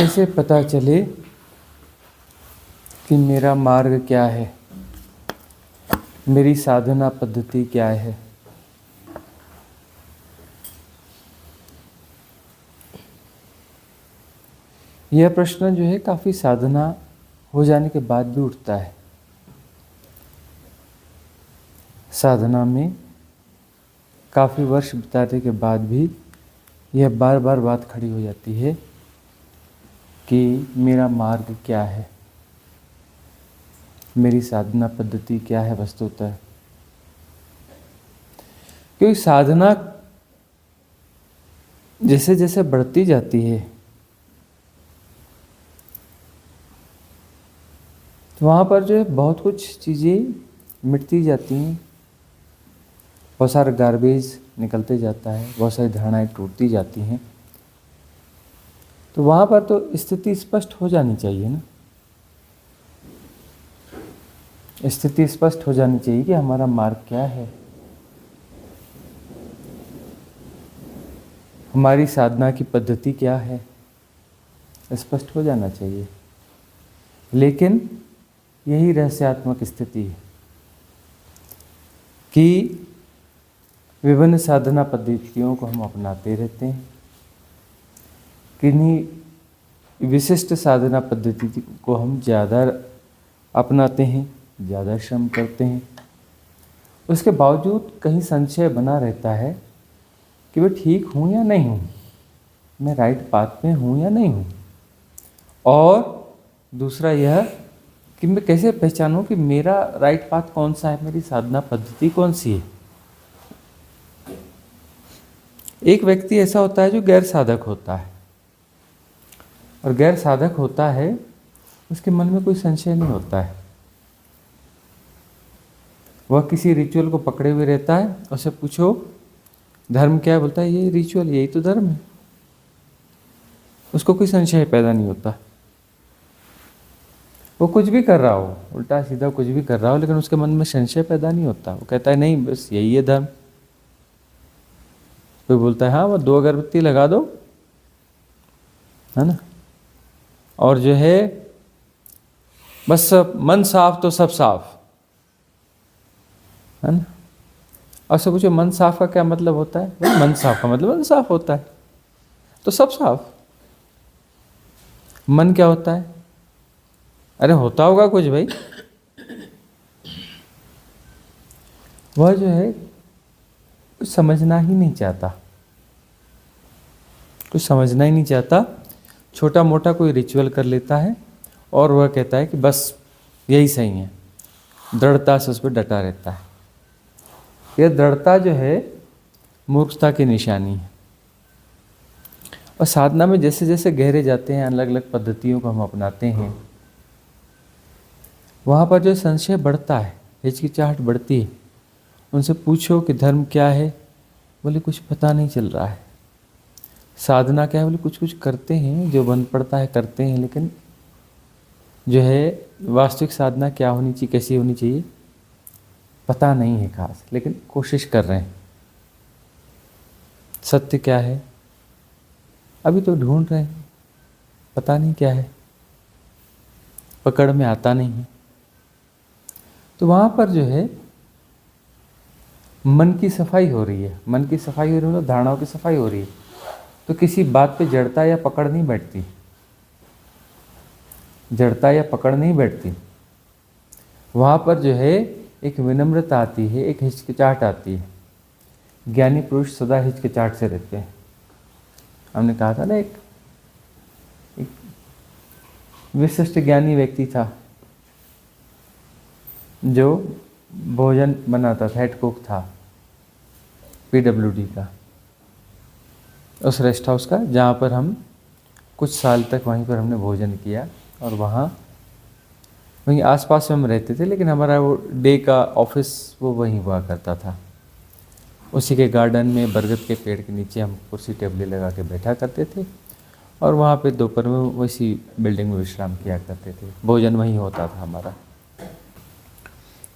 कैसे पता चले कि मेरा मार्ग क्या है, मेरी साधना पद्धति क्या है। यह प्रश्न जो है काफ़ी साधना हो जाने के बाद भी उठता है। साधना में काफ़ी वर्ष बिताने के बाद भी यह बार बार बात खड़ी हो जाती है कि मेरा मार्ग क्या है, मेरी साधना पद्धति क्या है वस्तुतः। क्योंकि साधना जैसे जैसे बढ़ती जाती है तो वहाँ पर जो है बहुत कुछ चीज़ें मिटती जाती हैं, बहुत सारा गार्बेज निकलते जाता है, बहुत सारी धारणाएं टूटती जाती हैं। तो वहाँ पर तो स्थिति स्पष्ट हो जानी चाहिए ना, स्थिति स्पष्ट हो जानी चाहिए कि हमारा मार्ग क्या है, हमारी साधना की पद्धति क्या है, स्पष्ट हो जाना चाहिए। लेकिन यही रहस्यात्मक स्थिति है कि विभिन्न साधना पद्धतियों को हम अपनाते रहते हैं, किन्हीं विशिष्ट साधना पद्धति को हम ज़्यादा अपनाते हैं, ज़्यादा श्रम करते हैं। उसके बावजूद कहीं संशय बना रहता है कि मैं ठीक हूँ या नहीं हूँ, मैं राइट पाथ में हूँ या नहीं हूँ। और दूसरा यह कि मैं कैसे पहचानूं कि मेरा राइट पाथ कौन सा है, मेरी साधना पद्धति कौन सी है। एक व्यक्ति ऐसा होता है जो गैर साधक होता है, और गैर साधक होता है उसके मन में कोई संशय नहीं होता है। वह किसी रिचुअल को पकड़े हुए रहता है, उससे पूछो धर्म क्या है, बोलता है ये रिचुअल, यही तो धर्म है। उसको कोई संशय पैदा नहीं होता। वो कुछ भी कर रहा हो, उल्टा सीधा कुछ भी कर रहा हो, लेकिन उसके मन में संशय पैदा नहीं होता। वो कहता है नहीं, बस यही है धर्म। कोई बोलता है हाँ वो 2 अगरबत्ती लगा दो, है ना, और जो है बस मन साफ तो सब साफ, है ना। और सब पूछो मन साफ का क्या मतलब होता है? भाई मन साफ का मतलब मन साफ होता है, तो सब साफ। मन क्या होता है? अरे होता होगा कुछ भाई। वह जो है कुछ समझना ही नहीं चाहता, कुछ समझना ही नहीं चाहता। छोटा मोटा कोई रिचुअल कर लेता है और वह कहता है कि बस यही सही है, दृढ़ता से उस पर डटा रहता है। यह दृढ़ता जो है मूर्खता की निशानी है। और साधना में जैसे जैसे गहरे जाते हैं, अलग अलग पद्धतियों को हम अपनाते हैं, वहाँ पर जो संशय बढ़ता है, हिचकिचाहट बढ़ती है। उनसे पूछो कि धर्म क्या है, बोले कुछ पता नहीं चल रहा है। साधना क्या है, बोले कुछ कुछ करते हैं, जो बन पड़ता है करते हैं, लेकिन जो है वास्तविक साधना क्या होनी चाहिए, कैसी होनी चाहिए, पता नहीं है खास, लेकिन कोशिश कर रहे हैं। सत्य क्या है अभी तो ढूंढ रहे हैं, पता नहीं क्या है, पकड़ में आता नहीं है। तो वहाँ पर जो है मन की सफाई हो रही है, मन की सफाई हो रही है, धारणाओं की सफाई हो रही है। तो किसी बात पे जड़ता या पकड़ नहीं बैठती, जड़ता या पकड़ नहीं बैठती। वहाँ पर जो है एक विनम्रता आती है, एक हिचकिचाहट आती है। ज्ञानी पुरुष सदा हिचकिचाहट से रहते हैं। हमने कहा था ना, एक विशिष्ट ज्ञानी व्यक्ति था जो भोजन बनाता था, हेड कुक था PWD का, उस रेस्ट हाउस का, जहाँ पर हम कुछ साल तक वहीं पर हमने भोजन किया। और वहीं आसपास में हम रहते थे, लेकिन हमारा वो डे का ऑफिस वो वहीं हुआ करता था। उसी के गार्डन में बरगद के पेड़ के नीचे हम कुर्सी टेबलें लगा के बैठा करते थे, और वहाँ पे दोपहर में वैसी बिल्डिंग में विश्राम किया करते थे। भोजन वहीं होता था हमारा।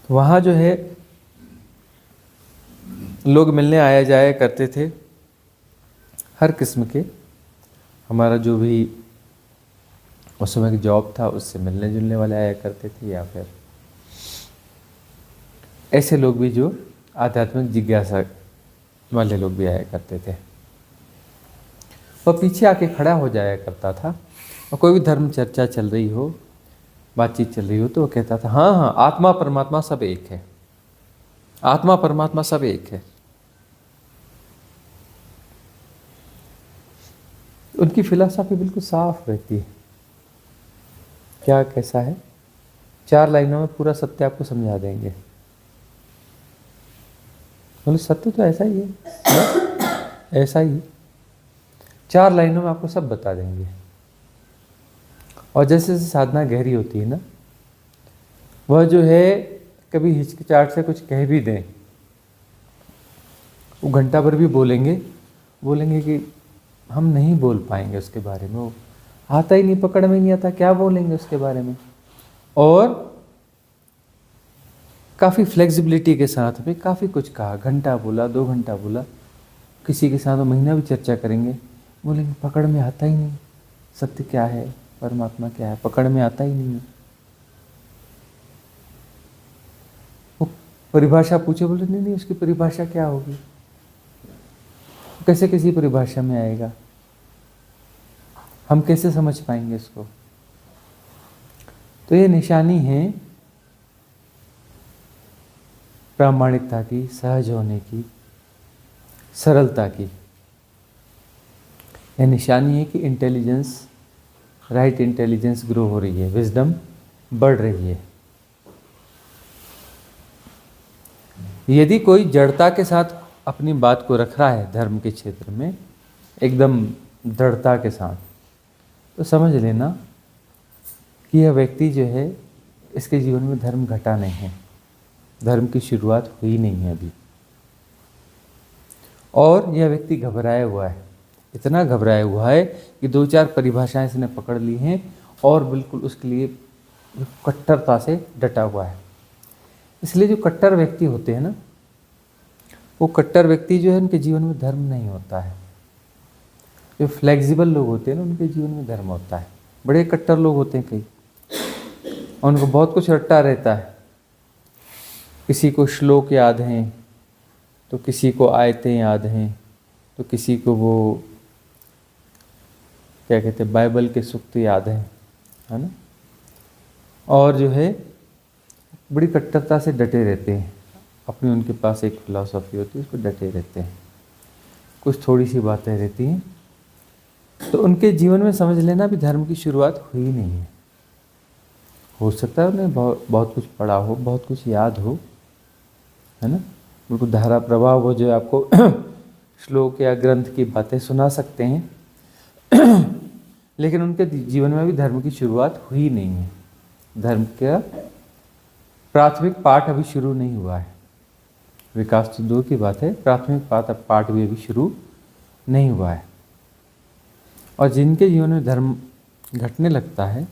तो वहाँ जो है लोग मिलने आया जाया करते थे, हर किस्म के। हमारा जो भी उस समय की जॉब था, उससे मिलने जुलने वाले आया करते थे, या फिर ऐसे लोग भी जो आध्यात्मिक जिज्ञासा वाले लोग भी आया करते थे। वह पीछे आके खड़ा हो जाया करता था, और कोई भी धर्म चर्चा चल रही हो, बातचीत चल रही हो, तो वो कहता था हाँ हाँ, आत्मा परमात्मा सब एक है, आत्मा परमात्मा सब एक है। उनकी फिलॉसफी बिल्कुल साफ रहती है। क्या कैसा है, 4 लाइनों में पूरा सत्य आपको समझा देंगे। बोले सत्य तो ऐसा ही है, ऐसा ही, 4 लाइनों में आपको सब बता देंगे। और जैसे जैसे साधना गहरी होती है ना, वह जो है कभी हिचकिचाहट से कुछ कह भी दें, वो घंटा भर भी बोलेंगे कि हम नहीं बोल पाएंगे उसके बारे में, वो आता ही नहीं, पकड़ में नहीं आता, क्या बोलेंगे उसके बारे में। और काफ़ी फ्लेक्सिबिलिटी के साथ में काफ़ी कुछ कहा, घंटा बोला, 2 घंटा बोला, किसी के साथ महीना भी चर्चा करेंगे, बोलेंगे पकड़ में आता ही नहीं, सत्य क्या है, परमात्मा क्या है, पकड़ में आता ही नहीं है। वो परिभाषा पूछे, बोले नहीं नहीं, उसकी परिभाषा क्या होगी, कैसे किसी परिभाषा में आएगा, हम कैसे समझ पाएंगे इसको। तो ये निशानी है प्रामाणिकता की, सहज होने की, सरलता की। यह निशानी है कि इंटेलिजेंस, राइट इंटेलिजेंस ग्रो हो रही है, विजडम बढ़ रही है। यदि कोई जड़ता के साथ अपनी बात को रख रहा है धर्म के क्षेत्र में, एकदम दृढ़ता के साथ, तो समझ लेना कि यह व्यक्ति जो है, इसके जीवन में धर्म घटा नहीं है, धर्म की शुरुआत हुई नहीं है अभी। और यह व्यक्ति घबराया हुआ है, इतना घबराया हुआ है कि 2-4 परिभाषाएं इसने पकड़ ली हैं और बिल्कुल उसके लिए कट्टरता से डटा हुआ है। इसलिए जो कट्टर व्यक्ति होते हैं ना, वो कट्टर व्यक्ति जो है, उनके जीवन में धर्म नहीं होता है। जो फ्लेक्सिबल लोग होते हैं ना, उनके जीवन में धर्म होता है। बड़े कट्टर लोग होते हैं कई, उनको बहुत कुछ रट्टा रहता है, किसी को श्लोक याद हैं, तो किसी को आयतें याद हैं, तो किसी को वो क्या कहते हैं, बाइबल के सूक्त याद हैं, है ना। और जो है बड़ी कट्टरता से डटे रहते हैं, अपनी उनके पास एक फिलॉसफी होती है, उस पर डटे रहते हैं, कुछ थोड़ी सी बातें रहती हैं, तो उनके जीवन में समझ लेना भी धर्म की शुरुआत हुई नहीं है। हो सकता है उन्हें बहुत कुछ पढ़ा हो, बहुत कुछ याद हो, है ना, बिल्कुल धारा प्रवाह वो जो आपको श्लोक या ग्रंथ की बातें सुना सकते हैं, लेकिन उनके जीवन में भी धर्म की शुरुआत हुई नहीं है। धर्म का प्राथमिक पाठ अभी शुरू नहीं हुआ है। विकास तो दूर की बात है, प्राथमिक पाठ भी अभी शुरू नहीं हुआ है। और जिनके जीवन में धर्म घटने लगता है,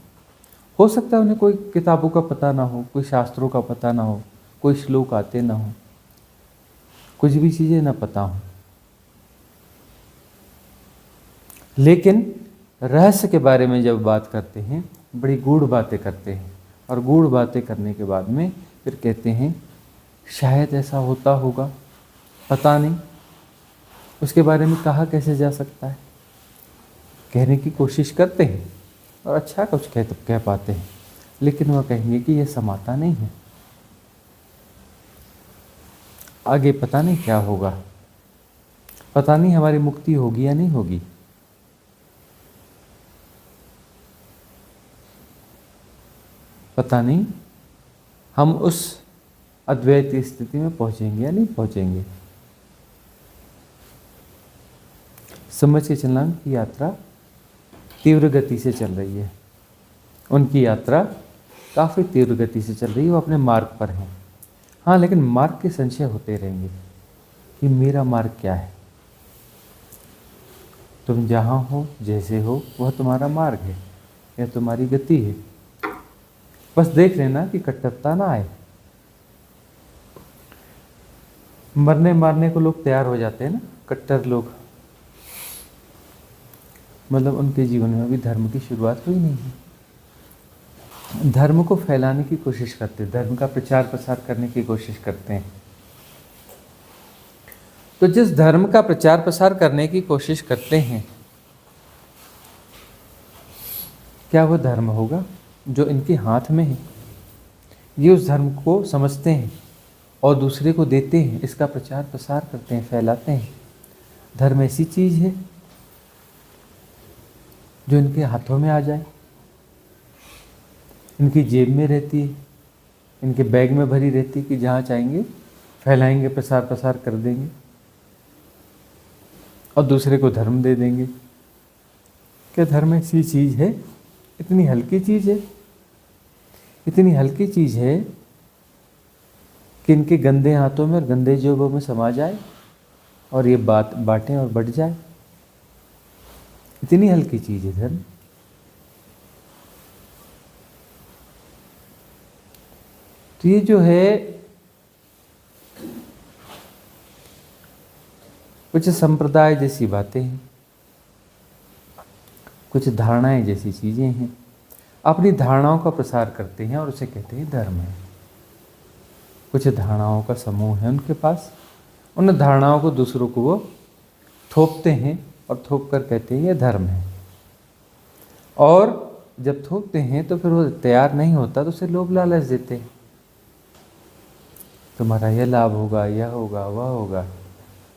हो सकता है उन्हें कोई किताबों का पता ना हो, कोई शास्त्रों का पता ना हो, कोई श्लोक आते ना हो, कुछ भी चीज़ें ना पता हो, लेकिन रहस्य के बारे में जब बात करते हैं, बड़ी गूढ़ बातें करते हैं, और गूढ़ बातें करने के बाद में फिर कहते हैं शायद ऐसा होता होगा, पता नहीं, उसके बारे में कहा कैसे जा सकता है, कहने की कोशिश करते हैं और अच्छा कुछ कह पाते हैं, लेकिन वह कहेंगे कि यह समाता नहीं है, आगे पता नहीं क्या होगा, पता नहीं हमारी मुक्ति होगी या नहीं होगी। पता नहीं हम उस अद्वैत स्थिति में पहुंचेंगे या नहीं पहुंचेंगे। समझ के चलना की यात्रा तीव्र गति से चल रही है, उनकी यात्रा काफ़ी तीव्र गति से चल रही है, वो अपने मार्ग पर हैं। हाँ, लेकिन मार्ग के संशय होते रहेंगे कि मेरा मार्ग क्या है। तुम जहाँ हो, जैसे हो, वह तुम्हारा मार्ग है, यह तुम्हारी गति है। बस देख लेना कि कट्टरता ना आए। मरने मारने को लोग तैयार हो जाते हैं ना, कट्टर लोग, मतलब उनके जीवन में भी धर्म की शुरुआत हुई नहीं है। धर्म को फैलाने की कोशिश करते हैं, धर्म का प्रचार प्रसार करने की कोशिश करते हैं। तो जिस धर्म का प्रचार प्रसार करने की कोशिश करते हैं, क्या वो धर्म होगा जो इनके हाथ में है? ये उस धर्म को समझते हैं और दूसरे को देते हैं, इसका प्रचार प्रसार करते हैं, फैलाते हैं। धर्म ऐसी चीज है जो इनके हाथों में आ जाए, इनकी जेब में रहती है, इनके बैग में भरी रहती है कि जहाँ चाहेंगे फैलाएंगे, प्रसार प्रसार कर देंगे और दूसरे को धर्म दे देंगे। क्या धर्म ऐसी चीज है? इतनी हल्की चीज है, इतनी हल्की चीज है कि इनके गंदे हाथों में और गंदे जेबों में समा जाए और ये बात बांटें और बढ़ जाए। इतनी हल्की चीज है धर्म। तो ये जो है कुछ संप्रदाय जैसी बातें हैं, कुछ धारणाएं जैसी चीजें हैं, अपनी धारणाओं का प्रसार करते हैं और उसे कहते हैं धर्म है। कुछ धारणाओं का समूह है उनके पास, उन धारणाओं को दूसरों को वो थोपते हैं और थोप कर कहते हैं ये धर्म है। और जब थोपते हैं तो फिर वो तैयार नहीं होता तो उसे लोभ लालच देते हैं, तुम्हारा यह लाभ होगा, यह होगा, वह होगा।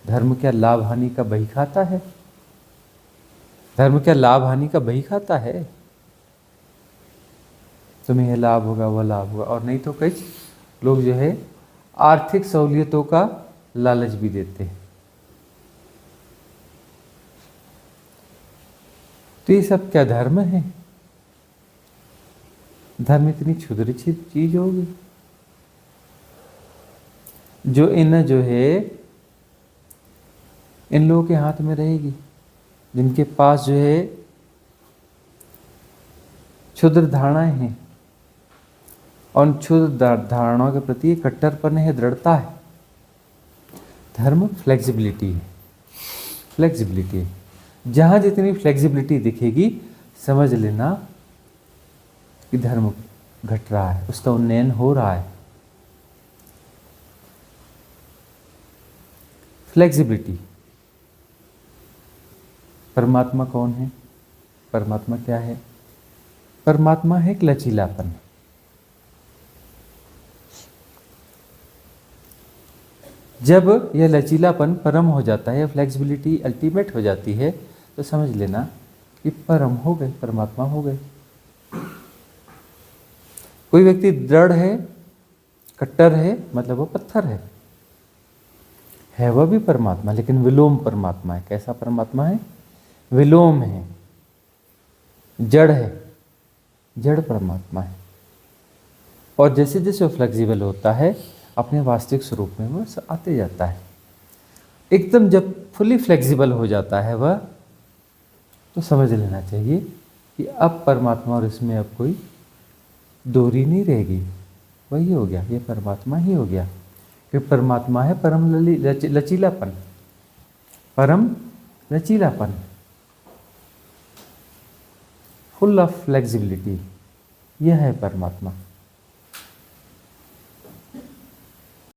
धर्म क्या लाभ हानि का बही खाता है? धर्म क्या लाभ हानि का बही खाता है? तुम्हें यह लाभ होगा, वह लाभ होगा। और नहीं तो कई लोग जो है आर्थिक सहूलियतों का लालच भी देते हैं। तो ये सब क्या धर्म है? धर्म इतनी क्षुद्र चीज होगी जो इन लोगों के हाथ में रहेगी, जिनके पास जो है क्षुद्र धारणाएं हैं और क्षुद्र धारणाओं के प्रति एक कट्टरपन है, दृढ़ता है। धर्म फ्लेक्सिबिलिटी है, फ्लेक्सिबिलिटी है। जहाँ जितनी फ्लेक्सिबिलिटी दिखेगी समझ लेना कि धर्म घट रहा है, उसका उन्नयन हो रहा है। फ्लेक्सिबिलिटी। परमात्मा कौन है? परमात्मा क्या है? परमात्मा है एक लचीलापन। जब यह लचीलापन परम हो जाता है, फ्लेक्सिबिलिटी अल्टीमेट हो जाती है, तो समझ लेना कि परम हो गए, परमात्मा हो गए। कोई व्यक्ति दृढ़ है, कट्टर है, मतलब वो पत्थर है वह भी परमात्मा, लेकिन विलोम परमात्मा है। कैसा परमात्मा है? विलोम है, जड़ है, जड़ परमात्मा है। और जैसे जैसे वो फ्लेक्सिबल होता है अपने वास्तविक स्वरूप में वह आते जाता है। एकदम जब फुली फ्लेक्सिबल हो जाता है वह, तो समझ लेना चाहिए कि अब परमात्मा और इसमें अब कोई दूरी नहीं रहेगी, वही हो गया, ये परमात्मा ही हो गया। कि परमात्मा है परम लचीलापन, परम लचीलापन, फुल ऑफ फ्लेक्सिबिलिटी, यह है परमात्मा।